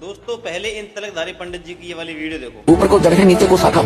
दोस्तों पहले इन तलकधारी पंडित जी की ये वाली वीडियो देखो। ऊपर को जड़ है, नीचे को शाखा,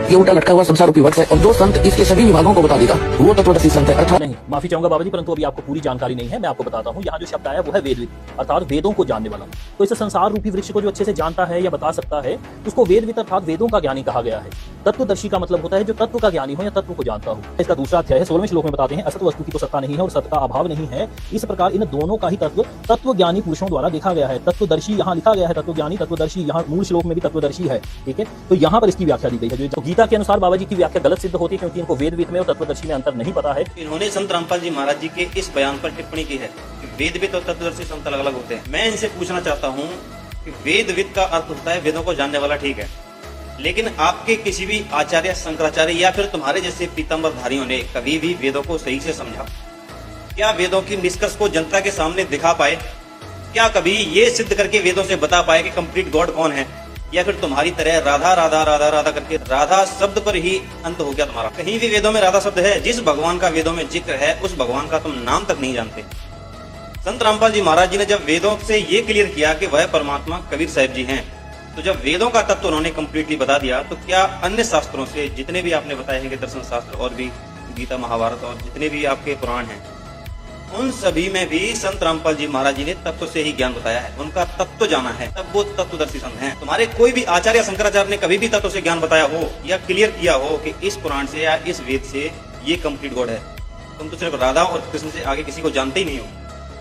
ये उल्टा लटका हुआ संसार रूपी वृक्ष है और दो संत इसके सभी विभागों को बता देगा। वो तत्वदर्शी संत है अर्थात। नहीं, माफी चाहूंगा बाबा जी, परंतु अभी आपको पूरी जानकारी नहीं है। मैं आपको बताता हूँ, यहाँ जो शब्द आया वो है वेदविद, अर्थात वेदों को जानने वाला। तो इस संसार रूपी वृक्ष को जो अच्छे से जानता है या बता सकता है, उसको वेदविद अर्थात वेदों का ज्ञानी कहा गया है। तत्वदर्शी का मतलब होता है जो तत्व का ज्ञानी हो या तत्व को जानता हो। इसका दूसरा अध्याय है 16वें श्लोक में बताते हैं, असत वस्तु की तो सत्ता नहीं है और सत्य का अभाव नहीं है। इस प्रकार इन दोनों का ही तत्व ज्ञानी पुरुषों द्वारा देखा गया है। तत्वदर्शी यहाँ लिखा गया है, तत्वज्ञानी तत्वदर्शी, यहाँ मूल श्लोक में भी तत्वदर्शी है। ठीक है, तो यहाँ पर इसकी व्याख्या दी गई है। जो गीता के अनुसार बाबा जी की व्याख्या गलत सिद्ध होती है, क्योंकि इनको वेदविद में और तत्वदर्शी में अंतर नहीं पता है। इन्होंने संत रामपाल जी महाराज जी के इस बयान पर टिप्पणी की है कि वेदविद और तत्वदर्शी संत अलग अलग होते हैं। मैं इनसे पूछना चाहता हूँ कि वेदविद का अर्थ होता है वेदों को जानने वाला, ठीक है, लेकिन आपके किसी भी आचार्य, शंकराचार्य या फिर तुम्हारे जैसे पीताम्बरधारियों ने कभी भी वेदों को सही से समझा? क्या वेदों की निष्कर्ष को जनता के सामने दिखा पाए? क्या कभी ये सिद्ध करके वेदों से बता पाए कि कंप्लीट गॉड कौन है? या फिर तुम्हारी तरह राधा राधा राधा राधा करके राधा शब्द पर ही अंत हो गया तुम्हारा? कहीं भी वेदों में राधा शब्द है? जिस भगवान का वेदों में जिक्र है उस भगवान का तुम नाम तक नहीं जानते। संत रामपाल जी महाराज जी ने जब वेदों से ये क्लियर किया कि वह परमात्मा कबीर साहिब जी हैं, तो जब वेदों का तत्व उन्होंने कंप्लीटली बता दिया, तो क्या अन्य शास्त्रों से जितने भी आपने बताए हैं कि दर्शन शास्त्र और भी गीता, महाभारत और जितने भी आपके पुराण हैं, उन सभी में भी संत रामपाल जी महाराज जी ने तत्व से ही ज्ञान बताया है, उनका तत्व जाना है, तब वो तत्वदर्शी संत हैं। तुम्हारे कोई भी आचार्य, शंकराचार्य ने कभी भी तत्व से ज्ञान बताया हो या क्लियर किया हो कि इस पुराण से या इस वेद से ये कंप्लीट गॉड है? तुम तो सिर्फ राधा और कृष्ण से आगे किसी को जानते ही नहीं हो,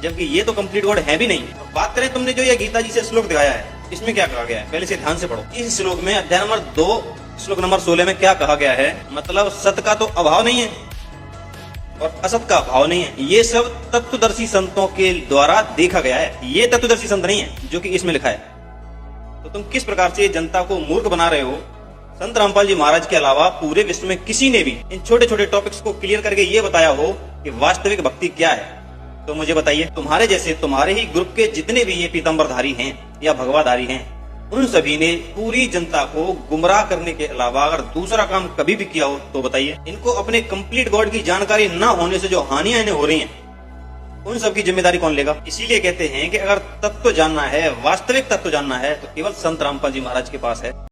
जबकि ये तो कंप्लीट गॉड है भी नहीं। तो बात करें तुमने जो ये गीता जी से श्लोक दिखाया है, इसमें क्या कहा गया है? पहले से ध्यान से पढ़ो। इस श्लोक में अध्याय नंबर 2 श्लोक नंबर 16 में क्या कहा गया है? मतलब सत्य का तो अभाव नहीं है और असत का अभाव नहीं है। ये सब तत्वदर्शी संतों के द्वारा देखा गया है। ये तत्वदर्शी संत नहीं है जो कि इसमें लिखा है। तो तुम किस प्रकार से जनता को मूर्ख बना रहे हो? संत रामपाल जी महाराज के अलावा पूरे विश्व में किसी ने भी इन छोटे छोटे टॉपिक्स को क्लियर करके ये बताया हो कि वास्तविक भक्ति क्या है? तो मुझे बताइए। तुम्हारे जैसे, तुम्हारे ही ग्रुप के जितने भी ये पीताम्बरधारी हैं या भगवाधारी हैं, उन सभी ने पूरी जनता को गुमराह करने के अलावा अगर दूसरा काम कभी भी किया हो तो बताइए। इनको अपने कंप्लीट गॉड की जानकारी न होने से जो हानियां इन्हें हो रही हैं, उन सब की जिम्मेदारी कौन लेगा? इसीलिए कहते हैं कि अगर तत्व जानना है, वास्तविक तत्व जानना है, तो केवल संत रामपाल जी महाराज के पास है।